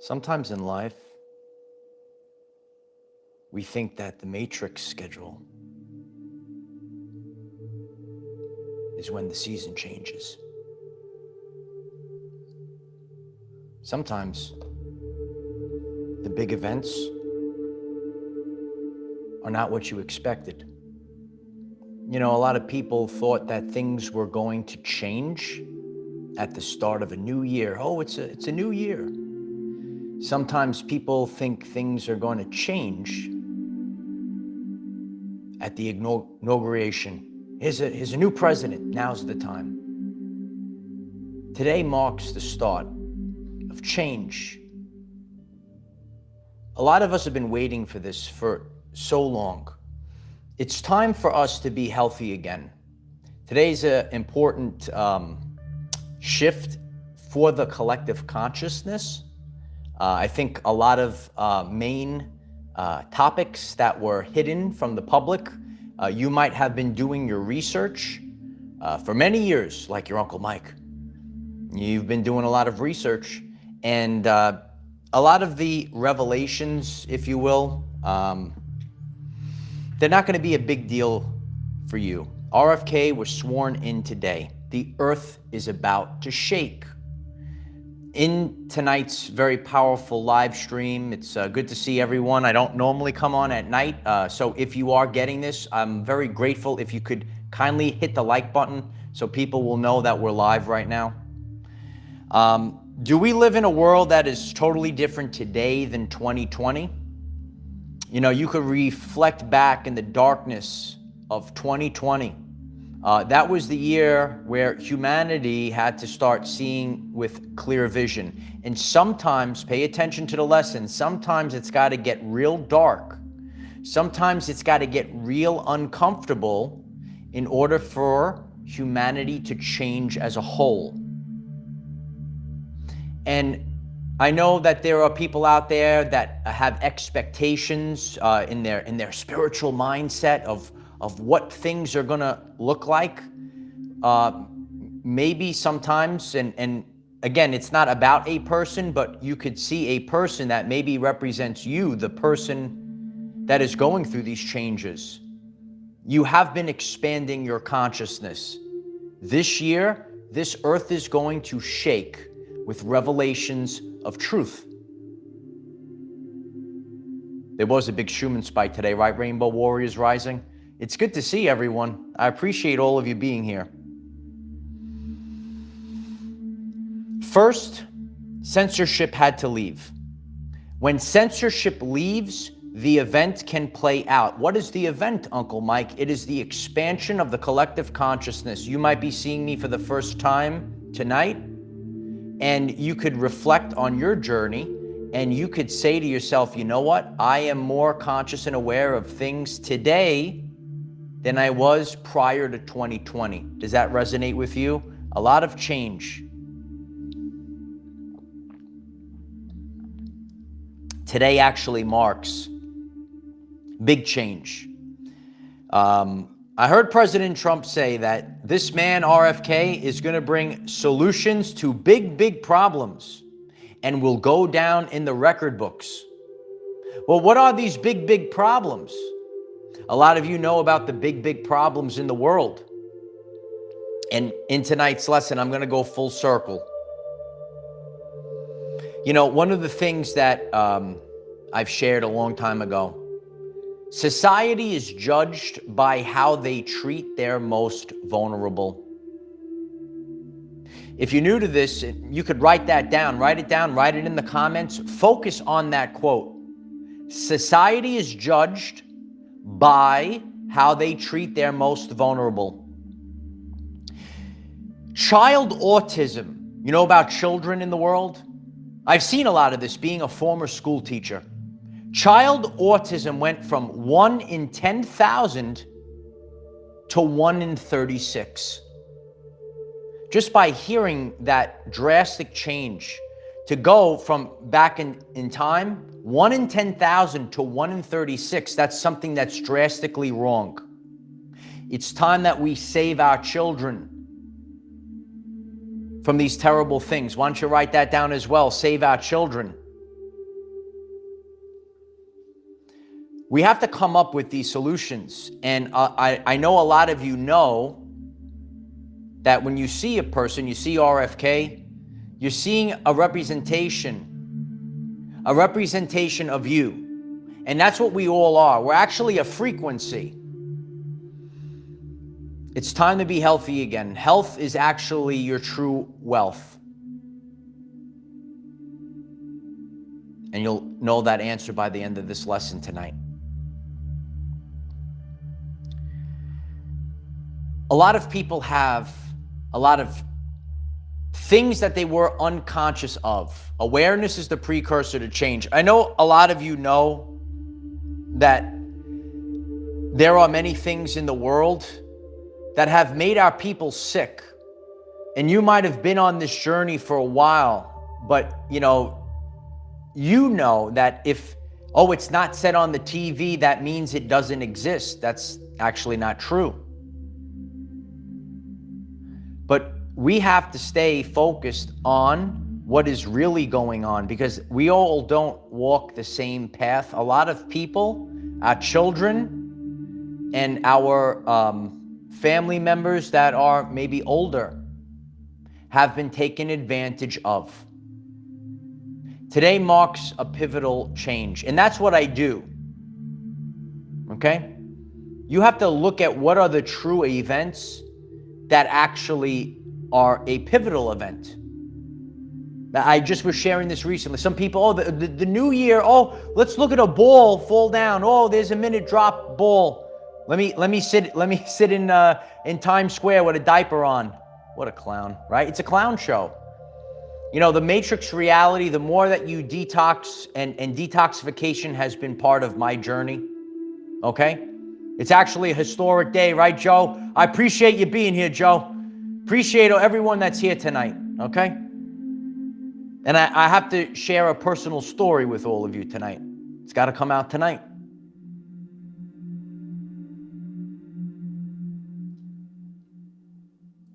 Sometimes in life, we think that the matrix schedule is when the season changes. Sometimes the big events are not what you expected. You know, a lot of people thought that things were going to change at the start of a new year. Oh, it's a new year. Sometimes people think things are going to change at the inauguration. Here's a new president. Now's the time. Today marks the start of change. A lot of us have been waiting for this for so long. It's time for us to be healthy again. Today's an important shift for the collective consciousness. I think a lot of main topics that were hidden from the public, you might have been doing your research for many years, like your Uncle Mike. You've been doing a lot of research, and a lot of the revelations, if you will, they're not going to be a big deal for you. RFK was sworn in today. The earth is about to shake. In tonight's very powerful live stream, it's good to see everyone. I don't normally come on at night, so if you are getting this, I'm very grateful if you could kindly hit the like button so people will know that we're live right now. Do we live in a world that is totally different today than 2020? You know, you could reflect back in the darkness of 2020. That was the year where humanity had to start seeing with clear vision. And sometimes, pay attention to the lesson, sometimes it's got to get real dark. Sometimes it's got to get real uncomfortable in order for humanity to change as a whole. And I know that there are people out there that have expectations in their spiritual mindset of what things are gonna look like. Maybe sometimes, and again, it's not about a person, but you could see a person that maybe represents you, the person that is going through these changes. You have been expanding your consciousness. This year, this earth is going to shake with revelations of truth. There was a big Schumann spike today, right, Rainbow Warriors Rising? It's good to see everyone. I appreciate all of you being here. First, censorship had to leave. When censorship leaves, the event can play out. What is the event, Uncle Mike? It is the expansion of the collective consciousness. You might be seeing me for the first time tonight, and you could reflect on your journey, and you could say to yourself, you know what? I am more conscious and aware of things today than I was prior to 2020. Does that resonate with you? A lot of change. Today actually marks big change. I heard President Trump say that this man, RFK, is going to bring solutions to big problems and will go down in the record books. Well, what are these big problems? A lot of you know about the big problems in the world. And in tonight's lesson, I'm going to go full circle. You know, one of the things that I've shared a long time ago, society is judged by how they treat their most vulnerable. If you're new to this, you could write that down, write it down, write it in the comments, focus on that quote. Society is judged by how they treat their most vulnerable. Child autism, you know about children in the world? I've seen a lot of this being a former school teacher. Child autism went from 1 in 10,000 to 1 in 36. Just by hearing that drastic change, to go from back in time, 1 in 10,000 to 1 in 36, that's something that's drastically wrong. It's time that we save our children from these terrible things. Why don't you write that down as well? Save our children. We have to come up with these solutions. And I know a lot of you know that when you see a person, you see RFK, you're seeing a representation of you. And that's what we all are. We're actually a frequency. It's time to be healthy again. Health is actually your true wealth. And you'll know that answer by the end of this lesson tonight. A lot of people have a lot of things that they were unconscious of. Awareness is the precursor to change. I know a lot of you know that there are many things in the world that have made our people sick. And you might have been on this journey for a while, but you know that if, it's not said on the TV, that means it doesn't exist. That's actually not true. But we have to stay focused on what is really going on, because we all don't walk the same path. A lot of people, our children and our family members that are maybe older, have been taken advantage of. Today marks a pivotal change, and that's what I do. Okay? You have to look at what are the true events that actually are a pivotal event. I just was sharing this recently. Some people, the new year, let's look at a ball fall down. There's a minute drop ball. Let me sit in Times Square with a diaper on. What a clown, right? It's a clown show. You know, the matrix reality, the more that you detox, and detoxification has been part of my journey. Okay? It's actually a historic day, right, Joe? I appreciate you being here, Joe. Appreciate everyone that's here tonight, okay? And I have to share a personal story with all of you tonight. It's got to come out tonight.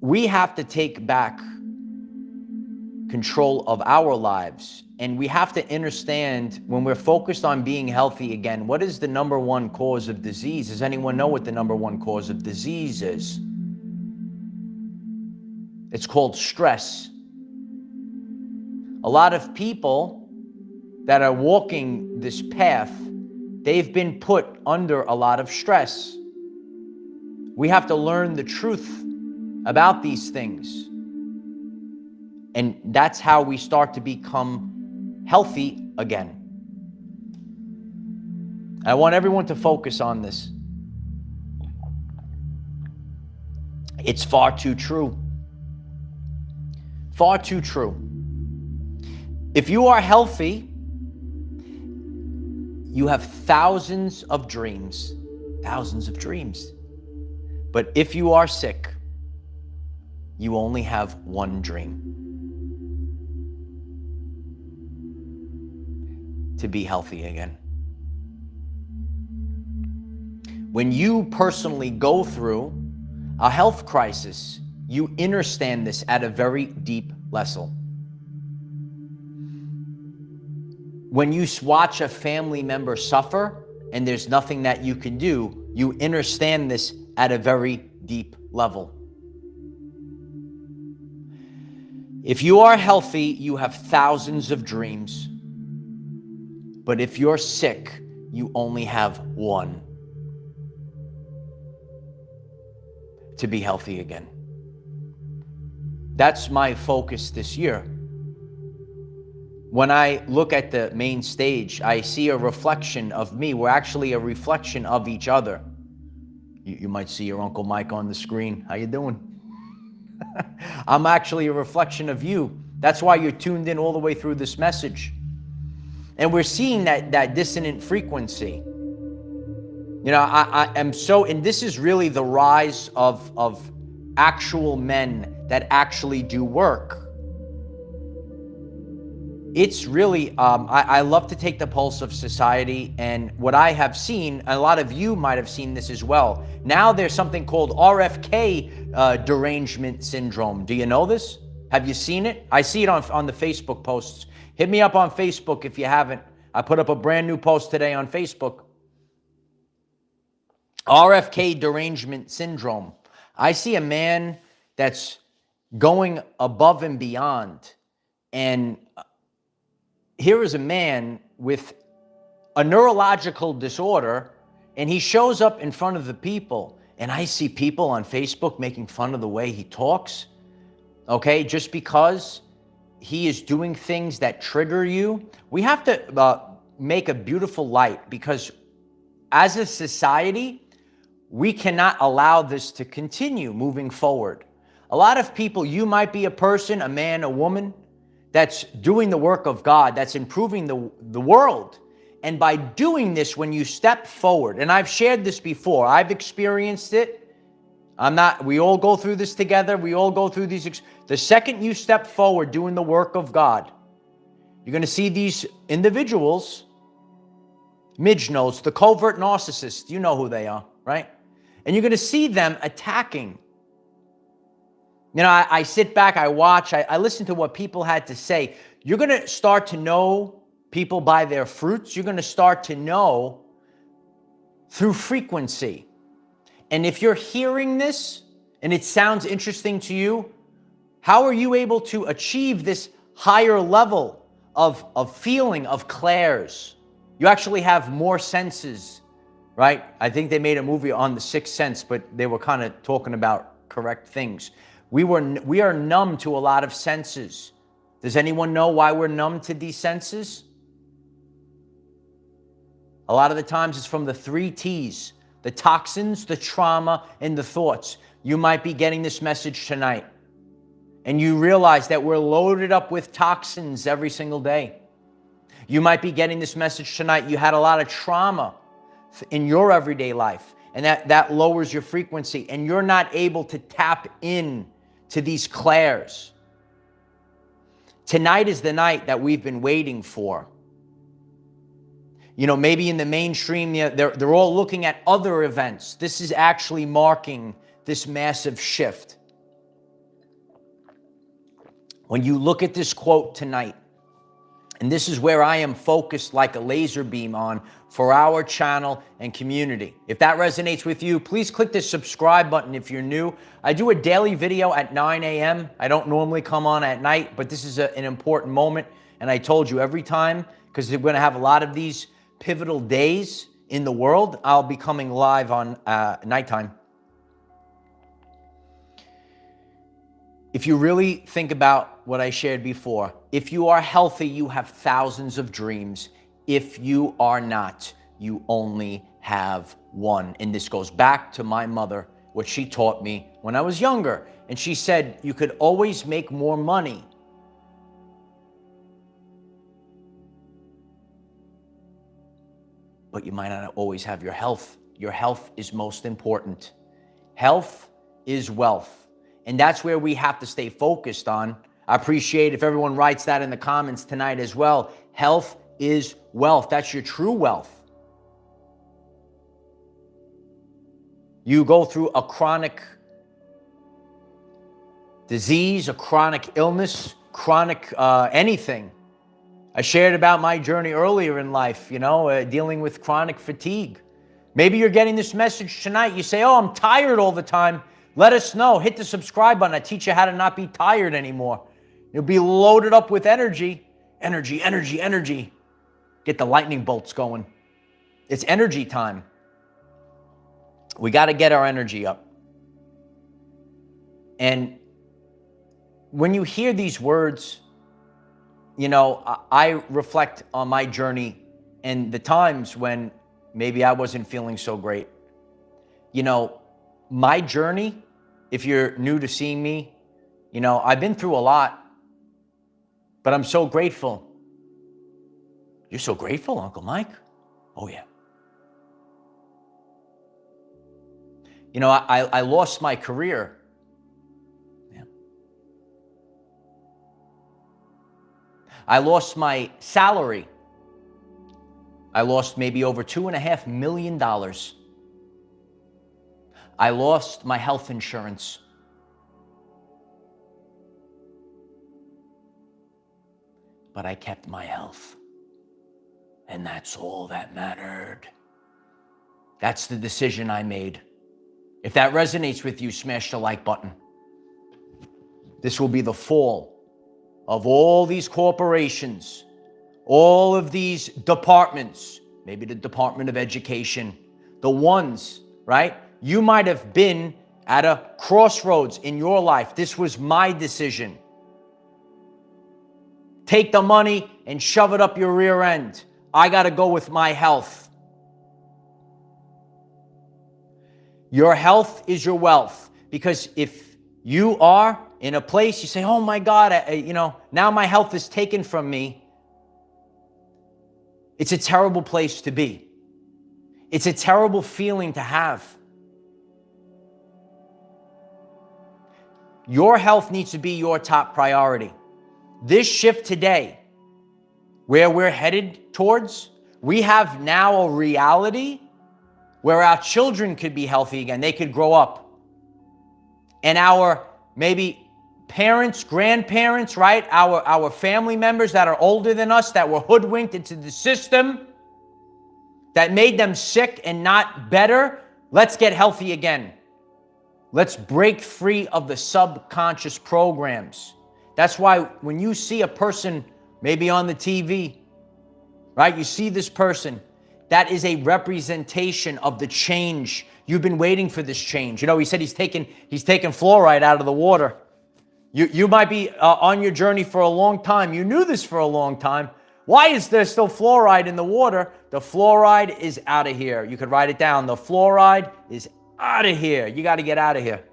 We have to take back control of our lives. And we have to understand, when we're focused on being healthy again, what is the number one cause of disease? Does anyone know what the number one cause of disease is? It's called stress. A lot of people that are walking this path, they've been put under a lot of stress. We have to learn the truth about these things. And that's how we start to become healthy again. I want everyone to focus on this. It's far too true. Far too true. If you are healthy, you have thousands of dreams. Thousands of dreams. But if you are sick, you only have one dream. To be healthy again. When you personally go through a health crisis, you understand this at a very deep level. When you watch a family member suffer and there's nothing that you can do, you understand this at a very deep level. If you are healthy, you have thousands of dreams. But if you're sick, you only have one. To be healthy again. That's my focus this year. When I look at the main stage, I see a reflection of me. We're actually a reflection of each other. You might see your Uncle Mike on the screen. How you doing? I'm actually a reflection of you. That's why you're tuned in all the way through this message. And we're seeing that dissonant frequency. You know, I am so, and this is really the rise of actual men that actually do work. It's really, I love to take the pulse of society, and what I have seen, a lot of you might have seen this as well. Now there's something called RFK derangement syndrome. Do you know this? Have you seen it? I see it on the Facebook posts. Hit me up on Facebook if you haven't. I put up a brand new post today on Facebook. RFK derangement syndrome. I see a man that's going above and beyond. And here is a man with a neurological disorder, and he shows up in front of the people. And I see people on Facebook making fun of the way he talks, okay, just because he is doing things that trigger you. We have to make a beautiful light, because as a society, we cannot allow this to continue moving forward. A lot of people, you might be a person, a man, a woman, that's doing the work of God, that's improving the world. And by doing this, when you step forward, and I've shared this before, I've experienced it. We all go through this together. We all go through these. The second you step forward doing the work of God, you're going to see these individuals, midge notes, the covert narcissists. You know who they are, right? And you're going to see them attacking. You know, I sit back, I watch, I listen to what people had to say. You're going to start to know people by their fruits. You're going to start to know through frequency. And if you're hearing this and it sounds interesting to you, how are you able to achieve this higher level of feeling, of clairs? You actually have more senses, right? I think they made a movie on the Sixth Sense, but they were kind of talking about correct things. We are numb to a lot of senses. Does anyone know why we're numb to these senses? A lot of the times it's from the 3 T's, the toxins, the trauma, and the thoughts. You might be getting this message tonight, and you realize that we're loaded up with toxins every single day. You might be getting this message tonight. You had a lot of trauma in your everyday life, and that lowers your frequency, and you're not able to tap in to these clairs. Tonight is the night that we've been waiting for. You know, maybe in the mainstream, they're all looking at other events. This is actually marking this massive shift. When you look at this quote tonight, and this is where I am focused like a laser beam on for our channel and community. If that resonates with you, please click the subscribe button if you're new. I do a daily video at 9 a.m. I don't normally come on at night, but this is an important moment. And I told you every time, because we're going to have a lot of these pivotal days in the world, I'll be coming live on nighttime. If you really think about what I shared before, if you are healthy, you have thousands of dreams. If you are not, you only have one. And this goes back to my mother, what she taught me when I was younger. And she said, you could always make more money, but you might not always have your health. Your health is most important. Health is wealth. And that's where we have to stay focused on. I appreciate if everyone writes that in the comments tonight as well. Health is wealth. That's your true wealth. You go through a chronic disease, a chronic illness, chronic anything. I shared about my journey earlier in life, you know, dealing with chronic fatigue. Maybe you're getting this message tonight. You say, oh, I'm tired all the time. Let us know. Hit the subscribe button. I teach you how to not be tired anymore. You'll be loaded up with energy. Energy, energy, energy. Get the lightning bolts going. It's energy time. We got to get our energy up. And when you hear these words, you know, I reflect on my journey and the times when maybe I wasn't feeling so great. You know, my journey, if you're new to seeing me, you know, I've been through a lot, but I'm so grateful. You're so grateful, Uncle Mike? Oh, yeah. You know, I lost my career. Yeah. I lost my salary. I lost maybe over $2.5 million. I lost my health insurance. But I kept my health. And that's all that mattered. That's the decision I made. If that resonates with you, smash the like button. This will be the fall of all these corporations, all of these departments, maybe the Department of Education, the ones, right? You might have been at a crossroads in your life. This was my decision. Take the money and shove it up your rear end. I got to go with my health. Your health is your wealth. Because if you are in a place you say, oh my God, now my health is taken from me. It's a terrible place to be. It's a terrible feeling to have. Your health needs to be your top priority. This shift today, where we're headed towards, we have now a reality where our children could be healthy again. They could grow up. And our maybe parents, grandparents, right? Our family members that are older than us, that were hoodwinked into the system, that made them sick and not better. Let's get healthy again. Let's break free of the subconscious programs. That's why when you see a person maybe on the TV, right? You see this person, that is a representation of the change. You've been waiting for this change. You know, he said he's taken fluoride out of the water. You might be on your journey for a long time. You knew this for a long time. Why is there still fluoride in the water? The fluoride is out of here. You could write it down. The fluoride is out of here. You got to get out of here.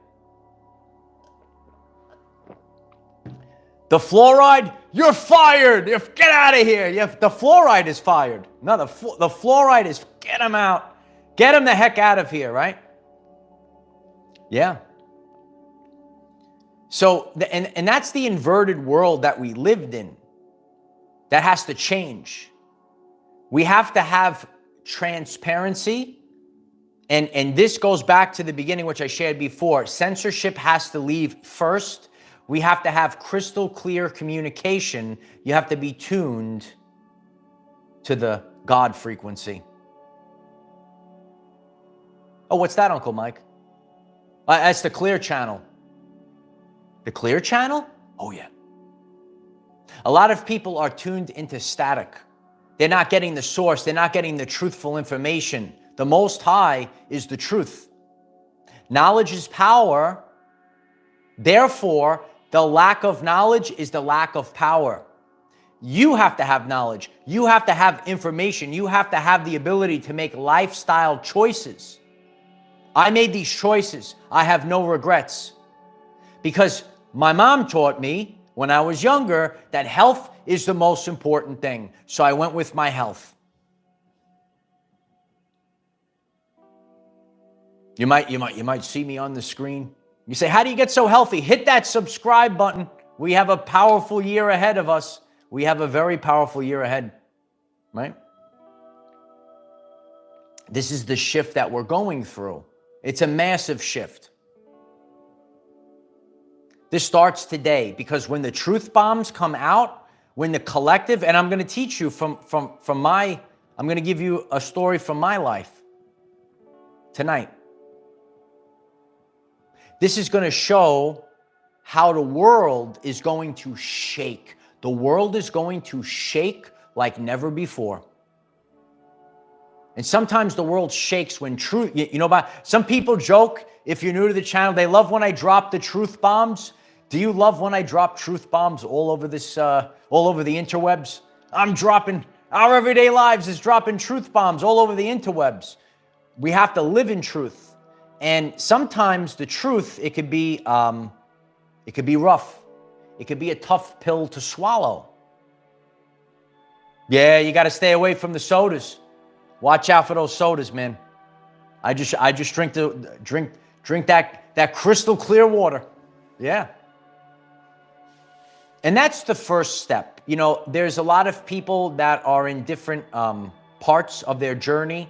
The fluoride, you're fired. Get out of here. The fluoride is fired. No, the fluoride is, get him out. Get him the heck out of here, right? Yeah. So, and that's the inverted world that we lived in. That has to change. We have to have transparency. And this goes back to the beginning, which I shared before. Censorship has to leave first. We have to have crystal clear communication. You have to be tuned to the God frequency. Oh, what's that, Uncle Mike? That's the clear channel. The clear channel? Oh, yeah. A lot of people are tuned into static. They're not getting the source. They're not getting the truthful information. The Most High is the truth. Knowledge is power. Therefore, the lack of knowledge is the lack of power. You have to have knowledge. You have to have information. You have to have the ability to make lifestyle choices. I made these choices. I have no regrets. Because my mom taught me when I was younger that health is the most important thing. So I went with my health. You might see me on the screen. You say, how do you get so healthy? Hit that subscribe button. We have a powerful year ahead of us. We have a very powerful year ahead, right? This is the shift that we're going through. It's a massive shift. This starts today, because when the truth bombs come out, when the collective, and I'm going to teach you I'm going to give you a story from my life tonight. This is going to show how the world is going to shake. The world is going to shake like never before. And sometimes the world shakes when truth, some people joke, if you're new to the channel, they love when I drop the truth bombs. Do you love when I drop truth bombs all over the interwebs? Our everyday lives is dropping truth bombs all over the interwebs. We have to live in truth. And sometimes the truth, it could be rough. It could be a tough pill to swallow. Yeah, you got to stay away from the sodas. Watch out for those sodas, man. I just drink that crystal clear water. Yeah. And that's the first step. There's a lot of people that are in different parts of their journey.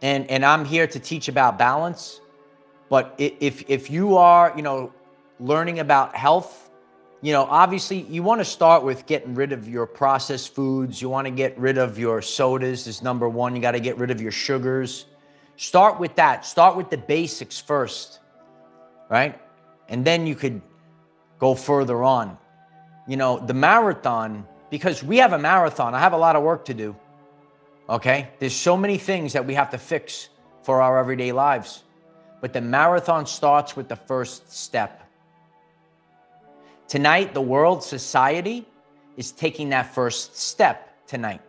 And I'm here to teach about balance. But if you are, learning about health, obviously you want to start with getting rid of your processed foods. You want to get rid of your sodas is number one. You got to get rid of your sugars. Start with that. Start with the basics first, right? And then you could go further on. You know, the marathon, because we have a marathon, I have a lot of work to do, okay? There's so many things that we have to fix for our everyday lives. But the marathon starts with the first step. Tonight, the world, society is taking that first step tonight.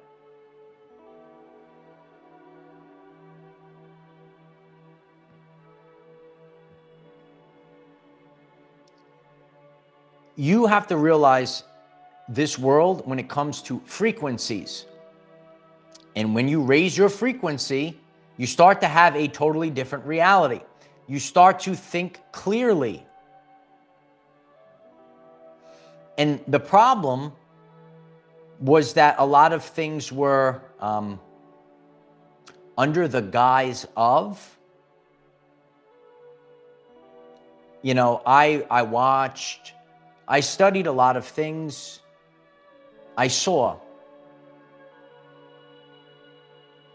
You have to realize this world when it comes to frequencies. And when you raise your frequency, you start to have a totally different reality. You start to think clearly. And the problem was that a lot of things were under the guise of, you know, I studied a lot of things. I saw.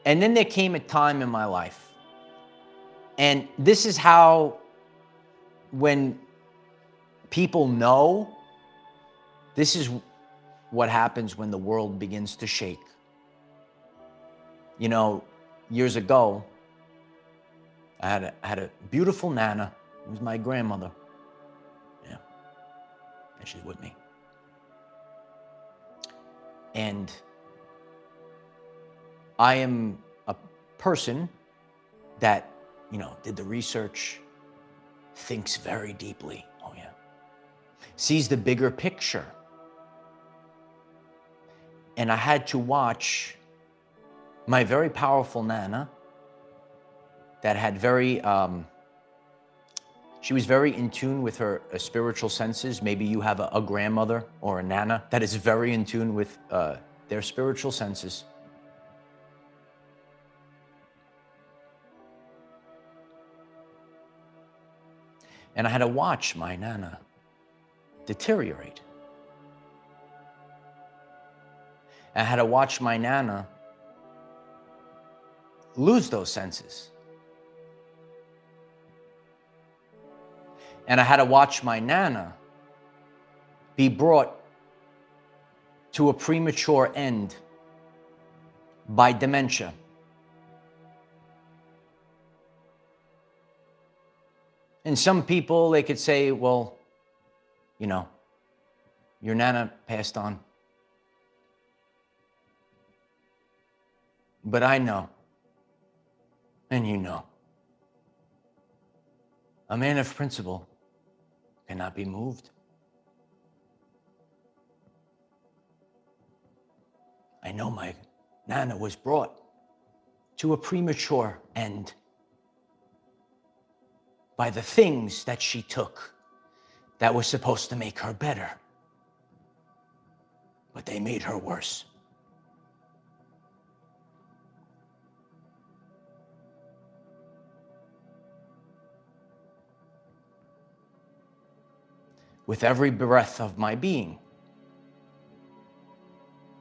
And then there came a time in my life. And this is how, when people know, this is what happens when the world begins to shake. You know, years ago, I had a beautiful Nana. It was my grandmother. Yeah. And she's with me. And I am a person that, you know, did the research, thinks very deeply. Oh yeah. Sees the bigger picture. And I had to watch my very powerful Nana that had very, she was very in tune with her spiritual senses. Maybe you have a grandmother or a Nana that is very in tune with their spiritual senses. And I had to watch my Nana deteriorate. I had to watch my Nana lose those senses. And I had to watch my Nana be brought to a premature end by dementia. And some people, they could say, well, you know, your Nana passed on. But I know, and you know, a man of principle cannot be moved. I know my Nana was brought to a premature end by the things that she took that were supposed to make her better, but they made her worse. With every breath of my being,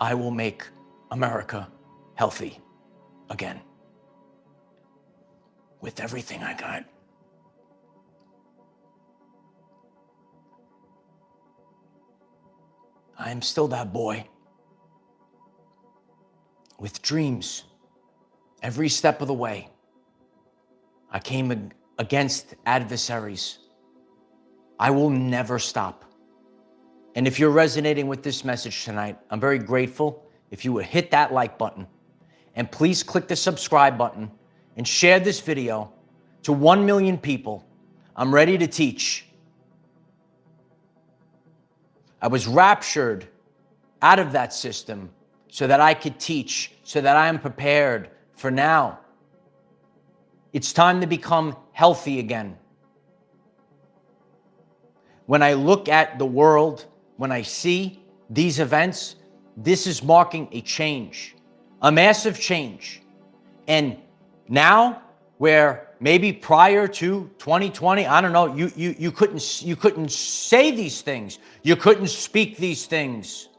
I will make America healthy again. With everything I got. I am still that boy with dreams every step of the way. I came against adversaries. I will never stop. And if you're resonating with this message tonight, I'm very grateful if you would hit that like button and please click the subscribe button and share this video to 1 million people. I'm ready to teach. I was raptured out of that system so that I could teach, so that I am prepared for now. It's time to become healthy again. When I look at the world, when I see these events, this is marking a change, a massive change. And now, where maybe prior to 2020, I don't know, you couldn't say these things. You couldn't speak these things.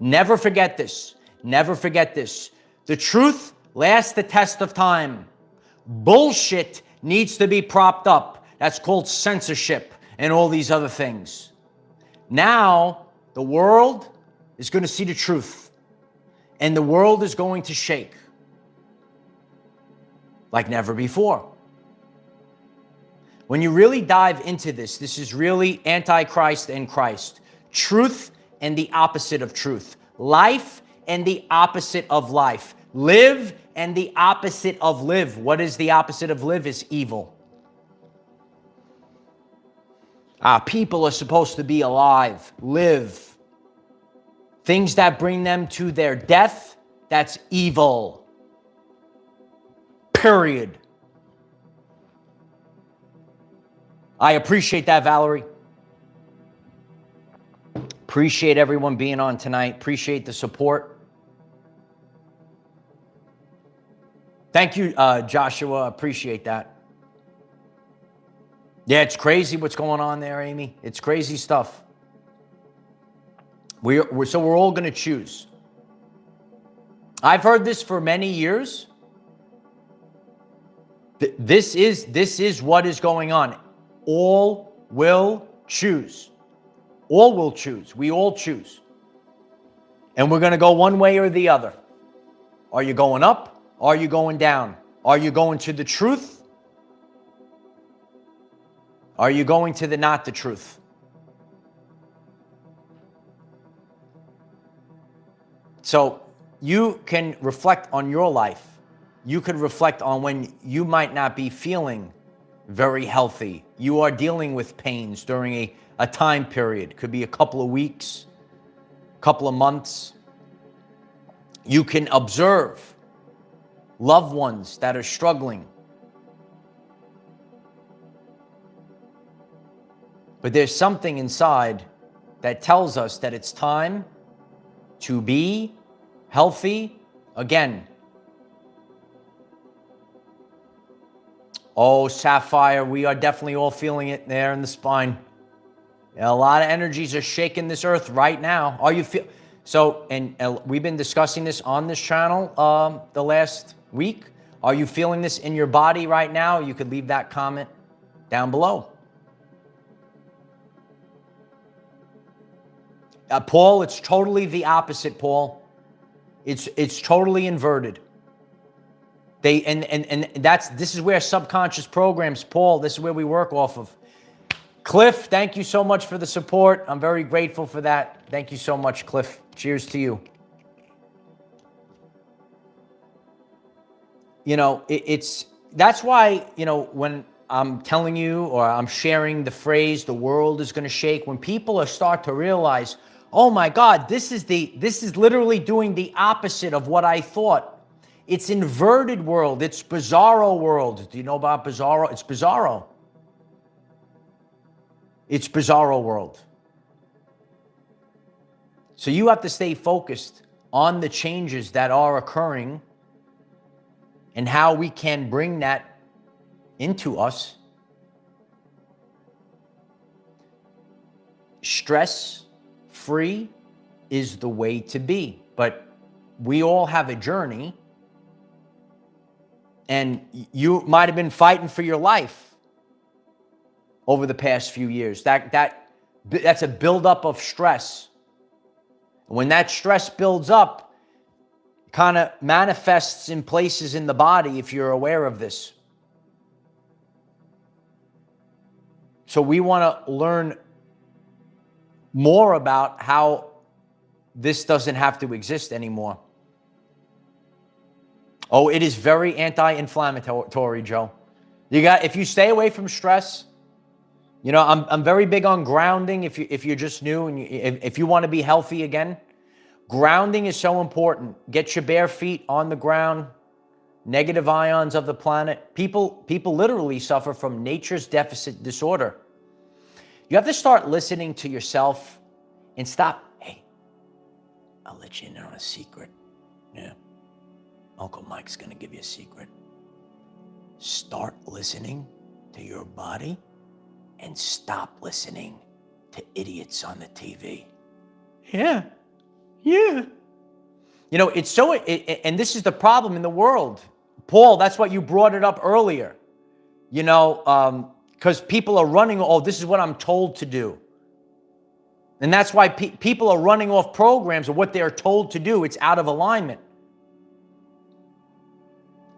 Never forget this. Never forget this. The truth lasts the test of time. Bullshit needs to be propped up. That's called censorship and all these other things. Now, the world is going to see the truth. And the world is going to shake like never before. When you really dive into this, this is really Antichrist and Christ. Truth and the opposite of truth. Life and the opposite of life. Live and the opposite of live. What is the opposite of live? Is evil. People are supposed to be alive, live. Things that bring them to their death, that's evil. Period. I appreciate that, Valerie. Appreciate everyone being on tonight. Appreciate the support. Thank you, Joshua. Appreciate that. Yeah, it's crazy what's going on there, Amy. It's crazy stuff. So we're all going to choose. I've heard this for many years. This is what is going on. All will choose. All will choose. We all choose. And we're going to go one way or the other. Are you going up? Are you going down? Are you going to the truth? Are you going to the not the truth? So you can reflect on your life. You could reflect on when you might not be feeling very healthy. You are dealing with pains during a time period. Could be a couple of weeks, a couple of months. You can observe loved ones that are struggling. But there's something inside that tells us that it's time to be healthy again. Oh, Sapphire, we are definitely all feeling it there in the spine. A lot of energies are shaking this earth right now. Are you feel? So, and we've been discussing this on this channel the last week. Are you feeling this in your body right now? You could leave that comment down below. Paul, it's totally the opposite, Paul. It's totally inverted. This is where subconscious programs, Paul, this is where we work off of. Cliff, thank you so much for the support. I'm very grateful for that. Thank you so much, Cliff. Cheers to you. You know, that's why, you know, when I'm telling you or I'm sharing the phrase, the world is going to shake, when people start to realize, oh my God, this is literally doing the opposite of what I thought. It's inverted world. It's bizarro world. Do you know about bizarro? It's bizarro. It's bizarro world. So you have to stay focused on the changes that are occurring and how we can bring that into us. Stress-free is the way to be, but we all have a journey, and you might have been fighting for your life over the past few years. That's a buildup of stress. When that stress builds up, it kind of manifests in places in the body if you're aware of this. So we want to learn more about how this doesn't have to exist anymore. Oh, it is very anti-inflammatory, Joe. If you stay away from stress, you know, I'm very big on grounding. If you're just new and if you want to be healthy again, grounding is so important. Get your bare feet on the ground. Negative ions of the planet. People literally suffer from nature's deficit disorder. You have to start listening to yourself and stop. Hey, I'll let you in on a secret. Yeah. Uncle Mike's going to give you a secret. Start listening to your body and stop listening to idiots on the TV. Yeah. You know, it's so, and this is the problem in the world. Paul, that's what you brought it up earlier. You know, because people are running, oh, this is what I'm told to do. And that's why people are running off programs of what they're told to do. It's out of alignment.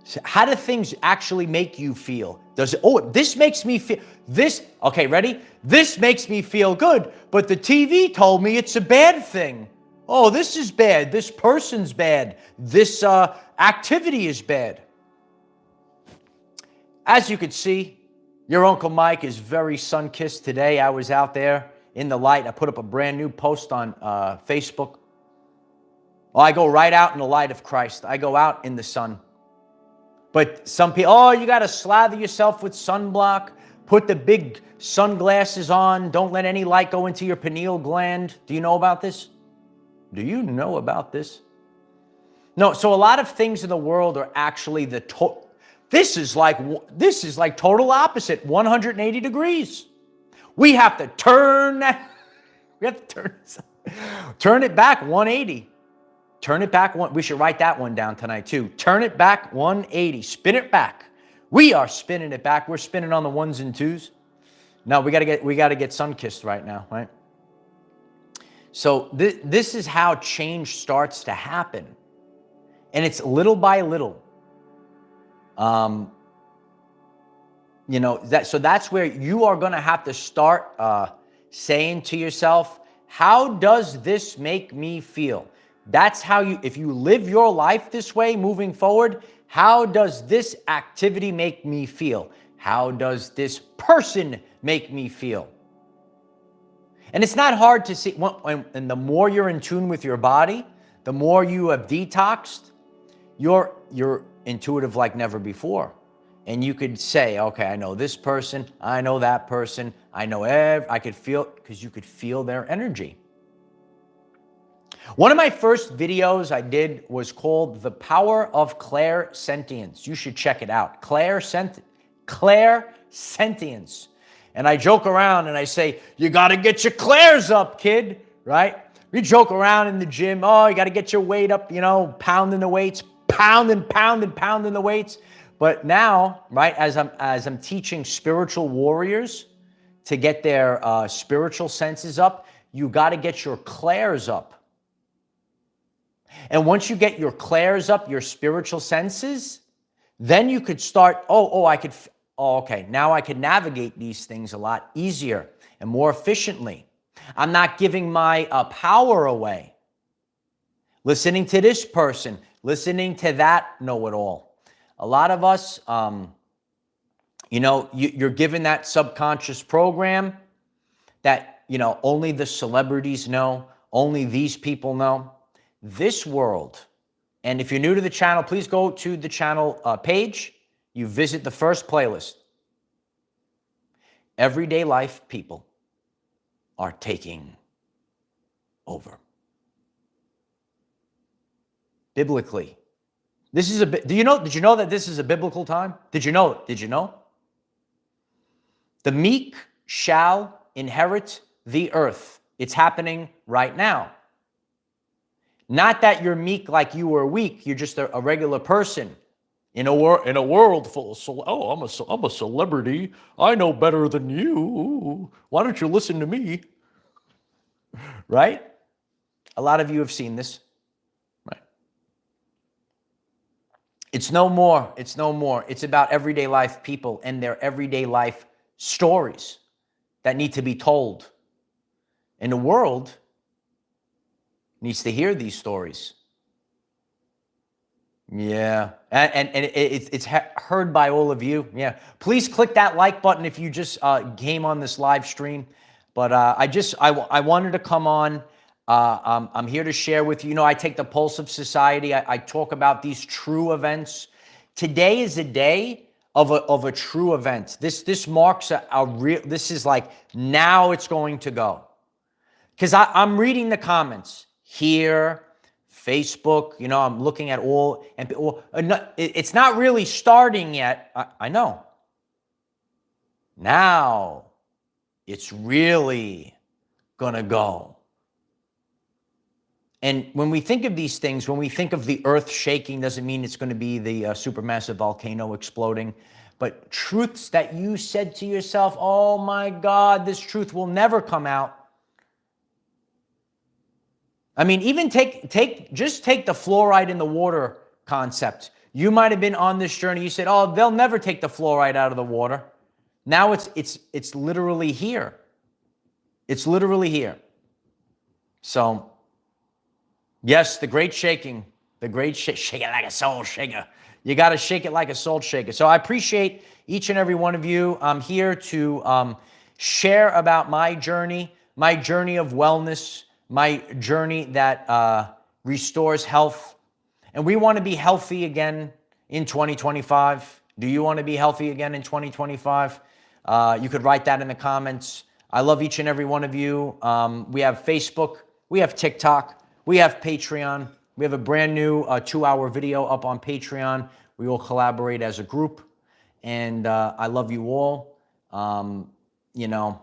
So how do things actually make you feel? Does it, oh, this makes me feel, this, okay, ready? This makes me feel good, but the TV told me it's a bad thing. Oh, this is bad. This person's bad. This activity is bad. As you can see, your Uncle Mike is very sun-kissed today. I was out there in the light. I put up a brand new post on Facebook. Well, I go right out in the light of Christ. I go out in the sun. But some people, oh, you got to slather yourself with sunblock. Put the big sunglasses on. Don't let any light go into your pineal gland. Do you know about this? Do you know about this? No, so a lot of things in the world are actually this is like total opposite, 180 degrees. We have to turn that, we have to turn it back 180. Turn it back one. We should write that one down tonight too. Turn it back 180. Spin it back. We are spinning it back. We're spinning on the ones and twos. No, we got to get sun-kissed right now, right? So this is how change starts to happen. And it's little by little. You know, so that's where you are going to have to start saying to yourself, how does this make me feel? That's how if you live your life this way moving forward, how does this activity make me feel? How does this person make me feel? And it's not hard to see, and the more you're in tune with your body, the more you have detoxed, you're intuitive like never before. And you could say, okay, I know this person, I know that person, I know I could feel, because you could feel their energy. One of my first videos I did was called The Power of Clairsentience. You should check it out. Clairsentience. And I joke around and I say, you got to get your clairs up, kid, right? We joke around in the gym. Oh, you got to get your weight up, you know, pounding the weights, pounding the weights. But now, right, as I'm teaching spiritual warriors to get their spiritual senses up, you got to get your clairs up. And once you get your clairs up, your spiritual senses, then you could start, okay, now I can navigate these things a lot easier and more efficiently. I'm not giving my power away. Listening to this person, listening to that know-it-all. A lot of us, you know, you're given that subconscious program that, you know, only the celebrities know, only these people know. This world, and if you're new to the channel, please go to the channel page. You visit the first playlist. Everyday life people are taking over. Biblically. This is did you know that this is a biblical time? Did you know it? Did you know? The meek shall inherit the earth. It's happening right now. Not that you're meek like you were weak. You're just a regular person in a world full of I'm a celebrity. I know better than you. Why don't you listen to me? Right? A lot of you have seen this. Right? It's no more. It's no more. It's about everyday life people and their everyday life stories that need to be told. And the world needs to hear these stories. Yeah, and it's heard by all of you. Yeah, please click that like button if you just came on this live stream. But I wanted to come on. I'm here to share with you. You know, I take the pulse of society. I talk about these true events. Today is a day of a true event. This marks a real. This is like now it's going to go. Because I'm reading the comments here, Facebook, you know, I'm looking at all, and it's not really starting yet. I know. Now it's really gonna go. And when we think of these things, when we think of the earth shaking, doesn't mean it's going to be the supermassive volcano exploding. But truths that you said to yourself, oh my God, this truth will never come out. I mean, even just take the fluoride in the water concept. You might have been on this journey. You said, oh, they'll never take the fluoride out of the water. Now it's literally here. It's literally here. So, yes, the great shaking, shake it like a soul shaker. You got to shake it like a soul shaker. So I appreciate each and every one of you. I'm here to share about my journey of wellness, my journey that restores health. And we want to be healthy again in 2025. Do you want to be healthy again in 2025? You could write that in the comments. I love each and every one of you. We have Facebook. We have TikTok. We have Patreon. We have a brand new 2-hour video up on Patreon. We will collaborate as a group. And I love you all. You know,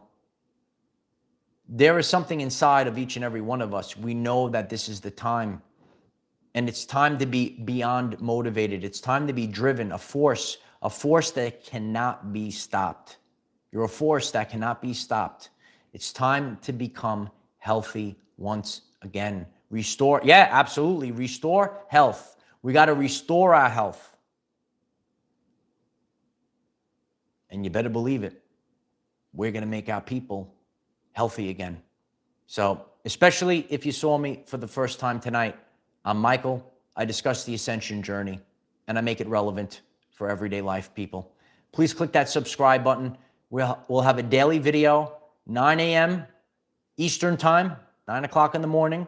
there is something inside of each and every one of us. We know that this is the time. And it's time to be beyond motivated. It's time to be driven, a force that cannot be stopped. You're a force that cannot be stopped. It's time to become healthy once again. Restore, yeah, absolutely. Restore health. We got to restore our health. And you better believe it. We're going to make our people healthy again. So, especially if you saw me for the first time tonight, I'm Michael. I discuss the ascension journey, and I make it relevant for everyday life, people. Please click that subscribe button. We'll have a daily video, 9 a.m. Eastern time, 9 o'clock in the morning.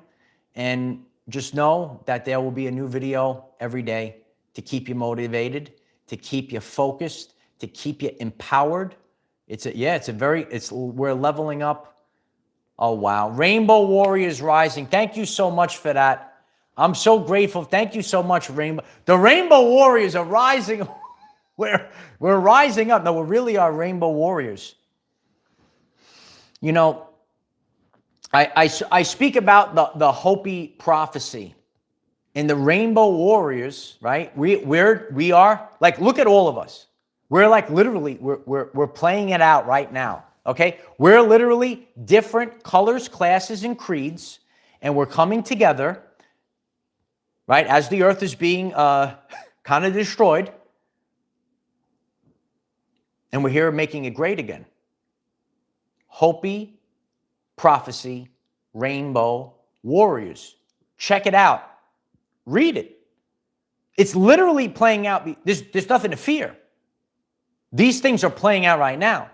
And just know that there will be a new video every day to keep you motivated, to keep you focused, to keep you empowered. We're leveling up. Oh, wow. Rainbow Warriors Rising. Thank you so much for that. I'm so grateful. Thank you so much, Rainbow. The Rainbow Warriors are rising. We're rising up. No, we really are Rainbow Warriors. You know, I speak about the Hopi prophecy and the Rainbow Warriors, right? We are like, look at all of us. We're like literally, we're playing it out right now. Okay, we're literally different colors, classes, and creeds, and we're coming together. Right, as the earth is being kind of destroyed, and we're here making it great again. Hopi prophecy, Rainbow Warriors. Check it out. Read it. It's literally playing out. There's nothing to fear. These things are playing out right now.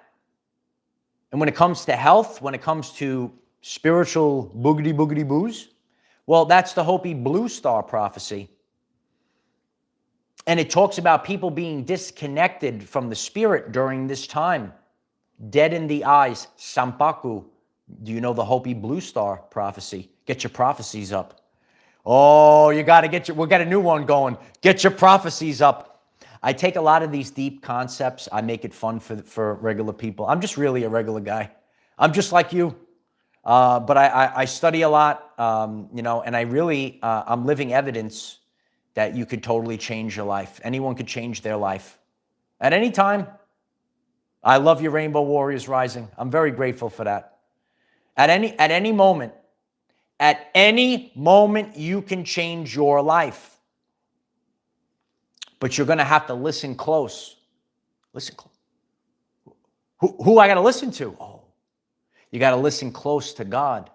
And when it comes to health, when it comes to spiritual boogity boos, well, that's the Hopi Blue Star prophecy. And it talks about people being disconnected from the spirit during this time. Dead in the eyes, Sampaku. Do you know the Hopi Blue Star prophecy? Get your prophecies up. Oh, you got to we'll get a new one going. Get your prophecies up. I take a lot of these deep concepts. I make it fun for regular people. I'm just really a regular guy. I'm just like you. But I study a lot, you know, and I really, I'm living evidence that you could totally change your life. Anyone could change their life at any time. I love your Rainbow Warriors Rising. I'm very grateful for that. At any moment you can change your life. But you're going to have to listen close. Listen close. Who I got to listen to? Oh. You got to listen close to God.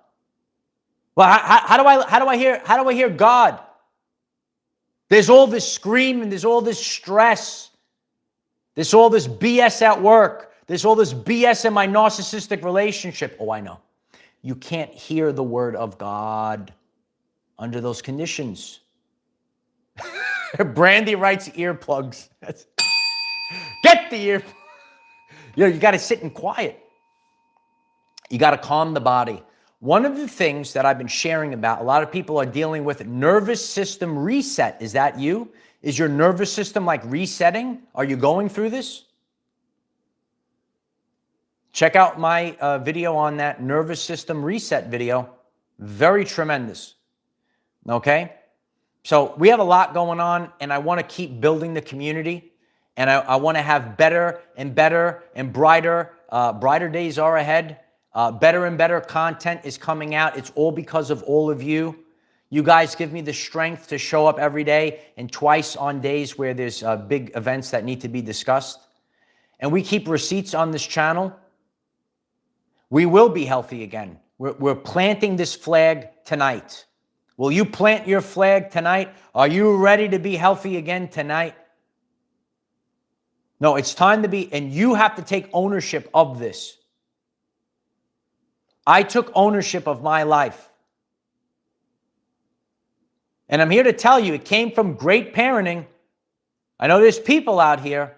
Well, how do I hear God? There's all this screaming, there's all this stress. There's all this BS at work. There's all this BS in my narcissistic relationship. Oh, I know. You can't hear the word of God under those conditions. Brandy writes earplugs. Get the earplugs. You got to sit in quiet. You got to calm the body. One of the things that I've been sharing about, a lot of people are dealing with nervous system reset. Is that you? Is your nervous system like resetting? Are you going through this? Check out my video on that nervous system reset video. Very tremendous. Okay? So we have a lot going on, and I want to keep building the community, and I want to have better and better and brighter days are ahead. Better and better content is coming out. It's all because of all of you. You guys give me the strength to show up every day and twice on days where there's big events that need to be discussed. And we keep receipts on this channel. We will be healthy again. We're planting this flag tonight. Will you plant your flag tonight? Are you ready to be healthy again tonight? No, it's time to be, and you have to take ownership of this. I took ownership of my life. And I'm here to tell you, it came from great parenting. I know there's people out here.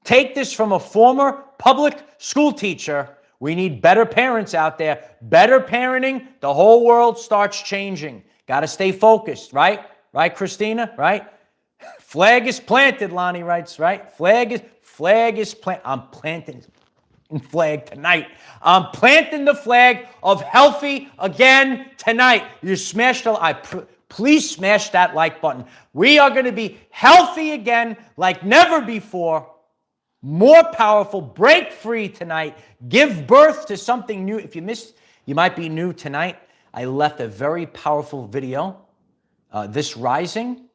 Take this from a former public school teacher. We need better parents out there. Better parenting, the whole world starts changing. Got to stay focused, right? Right, Christina? Right? Flag is planted, Lonnie writes, right? Flag is planted. I'm planting flag tonight. I'm planting the flag of healthy again tonight. You smashed please smash that like button. We are going to be healthy again like never before. More powerful. Break free tonight. Give birth to something new. If you missed, you might be new tonight. I left a very powerful video. This rising.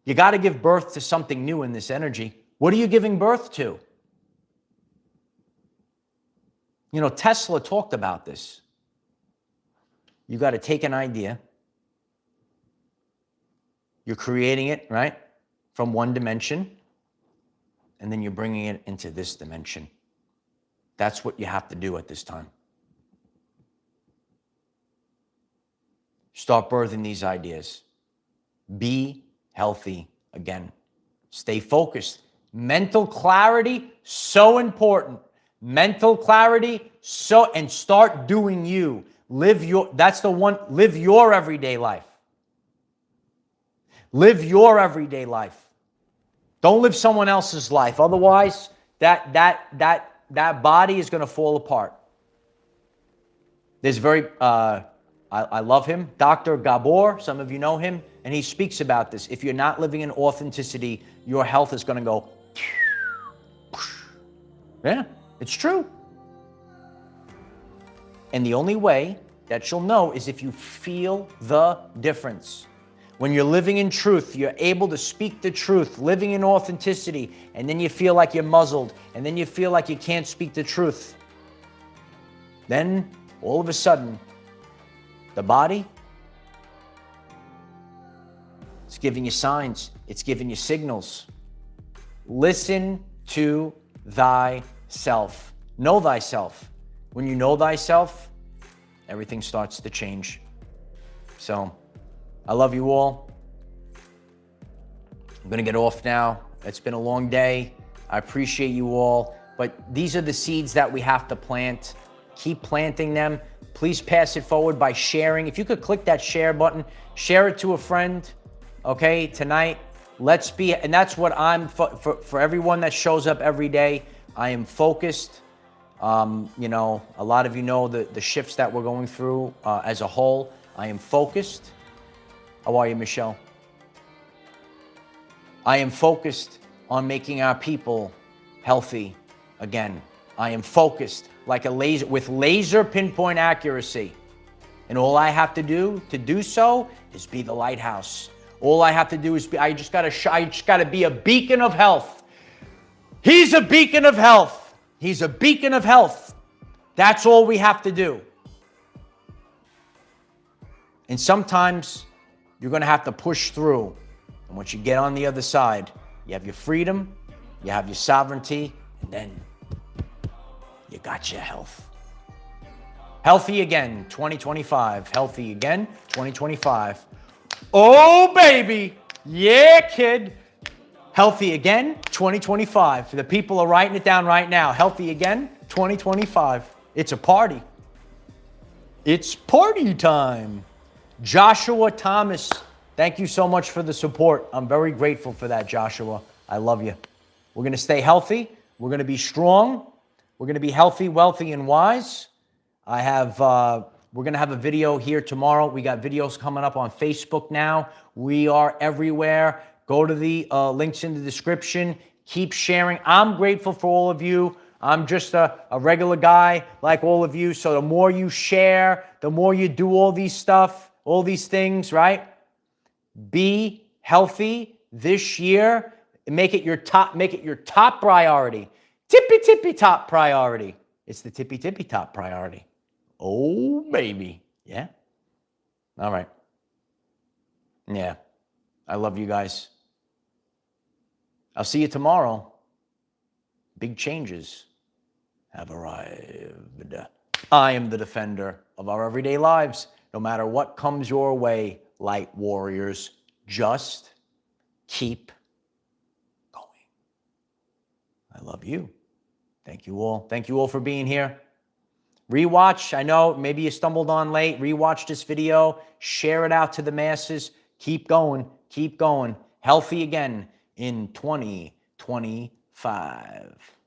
You got to give birth to something new in this energy. What are you giving birth to? You know, Tesla talked about this. You got to take an idea. You're creating it, right, from one dimension, and then you're bringing it into this dimension. That's what you have to do at this time. Start birthing these ideas. Be healthy again. Stay focused. Mental clarity, so important. Mental clarity, and start doing you. Live your everyday life. Live your everyday life. Don't live someone else's life. Otherwise, that body is going to fall apart. There's I love him, Dr. Gabor. Some of you know him, and he speaks about this. If you're not living in authenticity, your health is going to go. Yeah, it's true. And the only way that you'll know is if you feel the difference. When you're living in truth, you're able to speak the truth, living in authenticity, and then you feel like you're muzzled, and then you feel like you can't speak the truth. Then, all of a sudden, the body, it's giving you signs. It's giving you signals. Listen to thyself. Know thyself. When you know thyself, everything starts to change. So, I love you all. I'm going to get off now. It's been a long day. I appreciate you all. But these are the seeds that we have to plant. Keep planting them. Please pass it forward by sharing. If you could click that share button, share it to a friend, okay, tonight. Let's be, and that's what I'm, for everyone that shows up every day, I am focused. You know, a lot of you know the shifts that we're going through as a whole. I am focused. How are you, Michelle? I am focused on making our people healthy again. I am focused like a laser, with laser pinpoint accuracy. And all I have to do so is be the lighthouse. All I have to do is be, I just gotta be a beacon of health. He's a beacon of health. He's a beacon of health. That's all we have to do. And sometimes you're going to have to push through. And once you get on the other side, you have your freedom, you have your sovereignty, and then you got your health. Healthy again, 2025. Healthy again, 2025. Oh, baby. Yeah, kid. Healthy again, 2025. The people are writing it down right now. Healthy again, 2025. It's a party. It's party time. Joshua Thomas, thank you so much for the support. I'm very grateful for that, Joshua. I love you. We're going to stay healthy. We're going to be strong. We're going to be healthy, wealthy, and wise. I have We're going to have a video here tomorrow. We got videos coming up on Facebook now. We are everywhere. Go to the links in the description. Keep sharing. I'm grateful for all of you. I'm just a regular guy like all of you. So the more you share, the more you do all these stuff, all these things, right? Be healthy this year. Make it your top priority. Tippy top priority. It's the tippy top priority. Oh, baby. Yeah. All right. Yeah. I love you guys. I'll see you tomorrow. Big changes have arrived. I am the defender of our everyday lives. No matter what comes your way, light warriors, just keep going. I love you. Thank you all. Thank you all for being here. Rewatch. I know maybe you stumbled on late. Rewatch this video. Share it out to the masses. Keep going. Keep going. Healthy again in 2025.